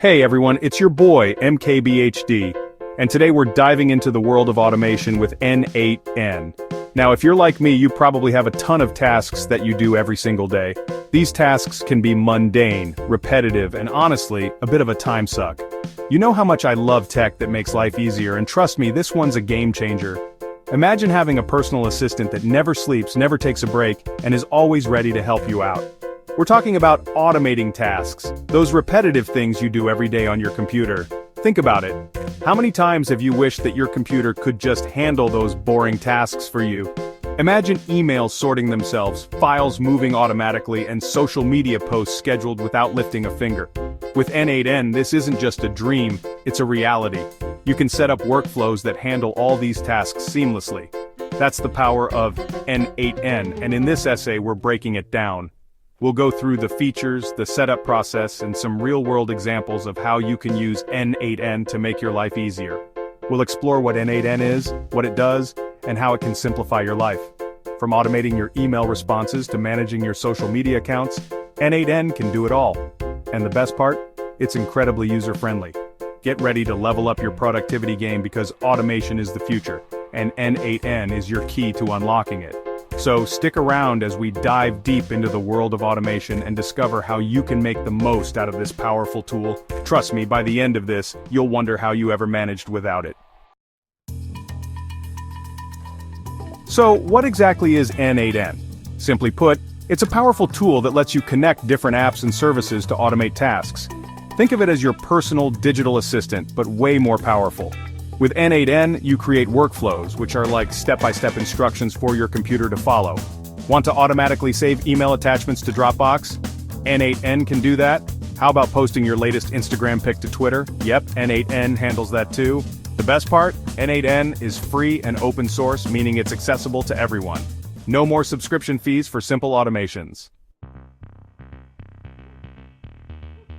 Hey everyone, it's your boy, MKBHD, and today we're diving into the world of automation with n8n. Now if you're like me, you probably have a ton of tasks that you do every single day. These tasks can be mundane, repetitive, and honestly, a bit of a time suck. You know how much I love tech that makes life easier, and trust me, this one's a game changer. Imagine having a personal assistant that never sleeps, never takes a break, and is always ready to help you out. We're talking about automating tasks, those repetitive things you do every day on your computer. Think about it. How many times have you wished that your computer could just handle those boring tasks for you? Imagine emails sorting themselves, files moving automatically, and social media posts scheduled without lifting a finger. With n8n, this isn't just a dream, it's a reality. You can set up workflows that handle all these tasks seamlessly. That's the power of n8n, and in this essay we're breaking it down. We'll go through the features, the setup process, and some real-world examples of how you can use n8n to make your life easier. We'll explore what n8n is, what it does, and how it can simplify your life. From automating your email responses to managing your social media accounts, n8n can do it all. And the best part? It's incredibly user-friendly. Get ready to level up your productivity game because automation is the future, and n8n is your key to unlocking it. So stick around as we dive deep into the world of automation and discover how you can make the most out of this powerful tool. Trust me, by the end of this, you'll wonder how you ever managed without it. So what exactly is n8n? Simply put, it's a powerful tool that lets you connect different apps and services to automate tasks. Think of it as your personal digital assistant, but way more powerful. With n8n, you create workflows, which are like step-by-step instructions for your computer to follow. Want to automatically save email attachments to Dropbox? n8n can do that. How about posting your latest Instagram pic to Twitter? Yep, n8n handles that too. The best part? n8n is free and open source, meaning it's accessible to everyone. No more subscription fees for simple automations.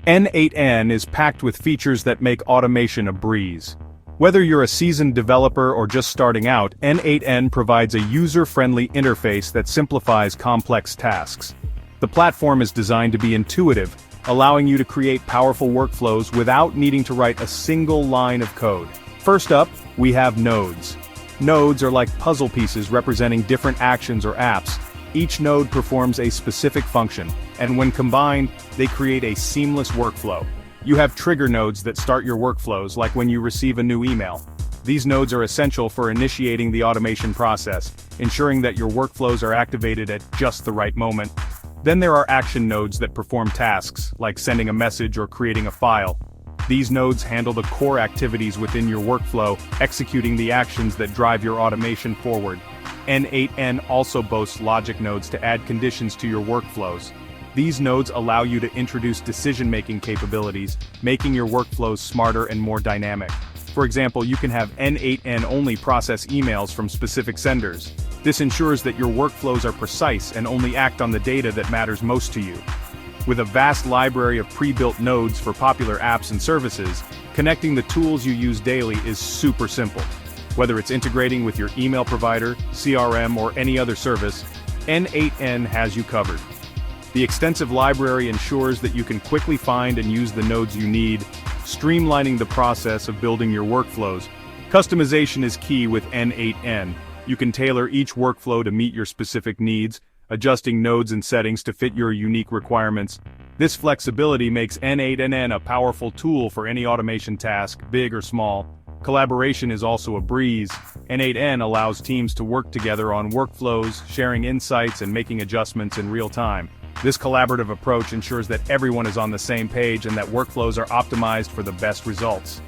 n8n is packed with features that make automation a breeze. Whether you're a seasoned developer or just starting out, n8n provides a user-friendly interface that simplifies complex tasks. The platform is designed to be intuitive, allowing you to create powerful workflows without needing to write a single line of code. First up, we have nodes. Nodes are like puzzle pieces representing different actions or apps. Each node performs a specific function, and when combined, they create a seamless workflow. You have trigger nodes that start your workflows, like when you receive a new email. These nodes are essential for initiating the automation process, ensuring that your workflows are activated at just the right moment. Then there are action nodes that perform tasks, like sending a message or creating a file. These nodes handle the core activities within your workflow, executing the actions that drive your automation forward. n8n also boasts logic nodes to add conditions to your workflows. These nodes allow you to introduce decision-making capabilities, making your workflows smarter and more dynamic. For example, you can have n8n only process emails from specific senders. This ensures that your workflows are precise and only act on the data that matters most to you. With a vast library of pre-built nodes for popular apps and services, connecting the tools you use daily is super simple. Whether it's integrating with your email provider, CRM, or any other service, n8n has you covered. The extensive library ensures that you can quickly find and use the nodes you need, streamlining the process of building your workflows. Customization is key with n8n. You can tailor each workflow to meet your specific needs, adjusting nodes and settings to fit your unique requirements. This flexibility makes n8n a powerful tool for any automation task, big or small. Collaboration is also a breeze. n8n allows teams to work together on workflows, sharing insights and making adjustments in real time. This collaborative approach ensures that everyone is on the same page and that workflows are optimized for the best results.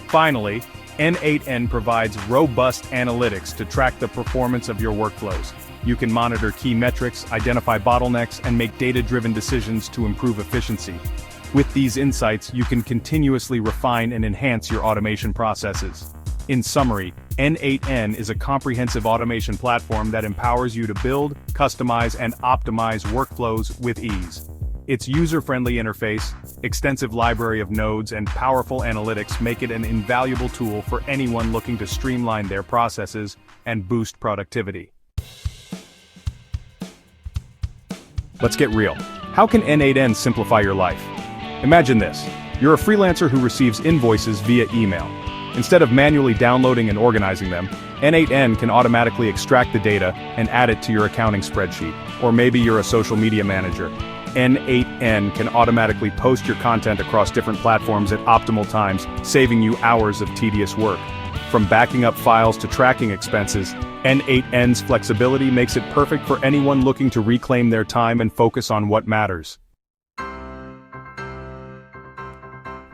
Finally, n8n provides robust analytics to track the performance of your workflows. You can monitor key metrics, identify bottlenecks, and make data-driven decisions to improve efficiency. With these insights, you can continuously refine and enhance your automation processes. In summary, n8n is a comprehensive automation platform that empowers you to build, customize, and optimize workflows with ease. Its user-friendly interface, extensive library of nodes, and powerful analytics make it an invaluable tool for anyone looking to streamline their processes and boost productivity. Let's get real. How can n8n simplify your life? Imagine this. You're a freelancer who receives invoices via email. Instead of manually downloading and organizing them, n8n can automatically extract the data and add it to your accounting spreadsheet. Or maybe you're a social media manager. n8n can automatically post your content across different platforms at optimal times, saving you hours of tedious work. From backing up files to tracking expenses, n8n's flexibility makes it perfect for anyone looking to reclaim their time and focus on what matters.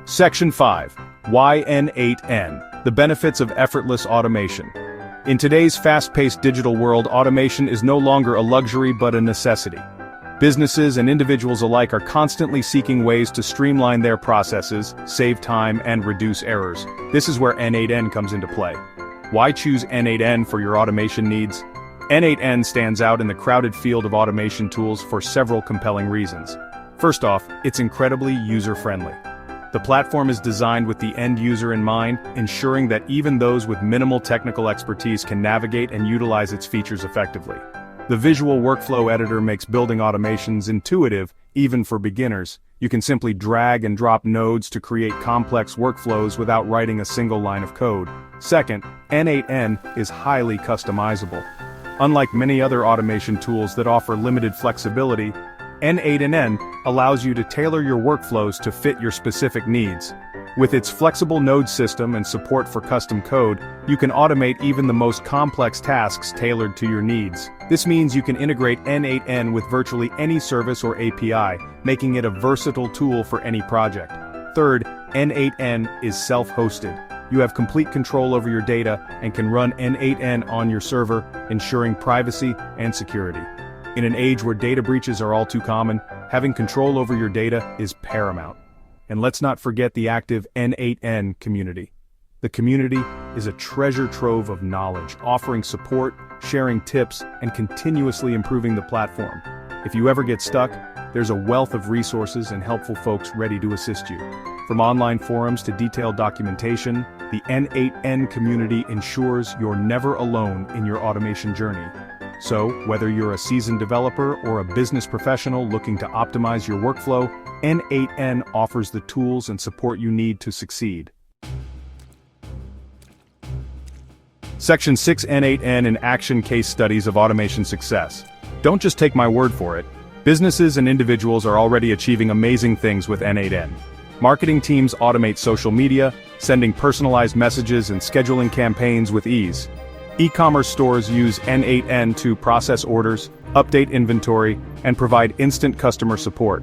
Section 5. Why n8n? The benefits of effortless automation. In today's fast-paced digital world, automation is no longer a luxury but a necessity. Businesses and individuals alike are constantly seeking ways to streamline their processes, save time, and reduce errors. This is where n8n comes into play. Why choose n8n for your automation needs? n8n stands out in the crowded field of automation tools for several compelling reasons. First off, it's incredibly user-friendly. The platform is designed with the end user in mind, ensuring that even those with minimal technical expertise can navigate and utilize its features effectively. The visual workflow editor makes building automations intuitive, even for beginners. You can simply drag and drop nodes to create complex workflows without writing a single line of code. Second, n8n is highly customizable. Unlike many other automation tools that offer limited flexibility, n8n allows you to tailor your workflows to fit your specific needs. With its flexible node system and support for custom code, you can automate even the most complex tasks tailored to your needs. This means you can integrate n8n with virtually any service or API, making it a versatile tool for any project. Third, n8n is self-hosted. You have complete control over your data and can run n8n on your server, ensuring privacy and security. In an age where data breaches are all too common, having control over your data is paramount. And let's not forget the active n8n community. The community is a treasure trove of knowledge, offering support, sharing tips, and continuously improving the platform. If you ever get stuck, there's a wealth of resources and helpful folks ready to assist you. From online forums to detailed documentation, the n8n community ensures you're never alone in your automation journey. So, whether you're a seasoned developer or a business professional looking to optimize your workflow, n8n offers the tools and support you need to succeed. Section 6. n8n in Action Case Studies of Automation Success. Don't just take my word for it. Businesses and individuals are already achieving amazing things with n8n. Marketing teams automate social media, sending personalized messages and scheduling campaigns with ease. E-commerce stores use n8n to process orders, update inventory, and provide instant customer support.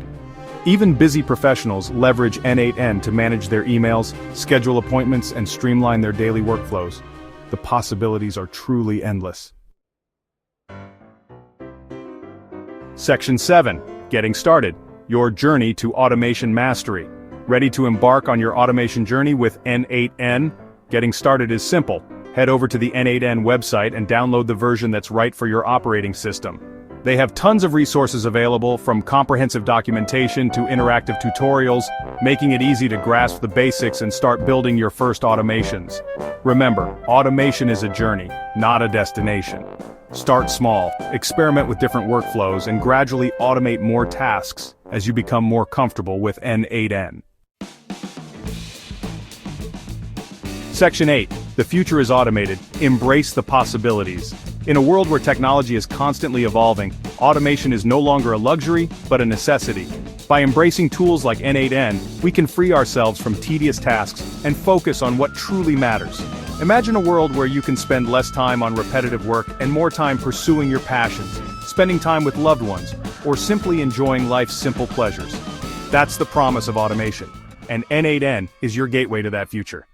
Even busy professionals leverage n8n to manage their emails, schedule appointments, and streamline their daily workflows. The possibilities are truly endless. Section 7. Getting started. Your journey to automation mastery. Ready to embark on your automation journey with n8n? Getting started is simple. Head over to the n8n website and download the version that's right for your operating system. They have tons of resources available, from comprehensive documentation to interactive tutorials, making it easy to grasp the basics and start building your first automations. Remember, automation is a journey, not a destination. Start small, experiment with different workflows, and gradually automate more tasks as you become more comfortable with n8n. Section 8. The future is automated. Embrace the possibilities. In a world where technology is constantly evolving, automation is no longer a luxury, but a necessity. By embracing tools like n8n, we can free ourselves from tedious tasks and focus on what truly matters. Imagine a world where you can spend less time on repetitive work and more time pursuing your passions, spending time with loved ones, or simply enjoying life's simple pleasures. That's the promise of automation, and n8n is your gateway to that future.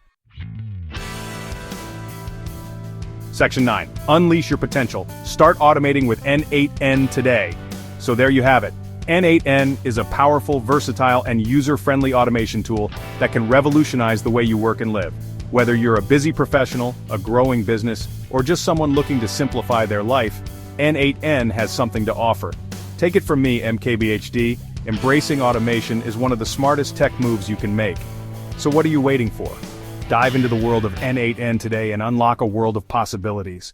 Section 9. Unleash your potential. Start automating with n8n today. So there you have it. n8n is a powerful, versatile, and user-friendly automation tool that can revolutionize the way you work and live. Whether you're a busy professional, a growing business, or just someone looking to simplify their life, n8n has something to offer. Take it from me, MKBHD, embracing automation is one of the smartest tech moves you can make. So what are you waiting for? Dive into the world of n8n today and unlock a world of possibilities.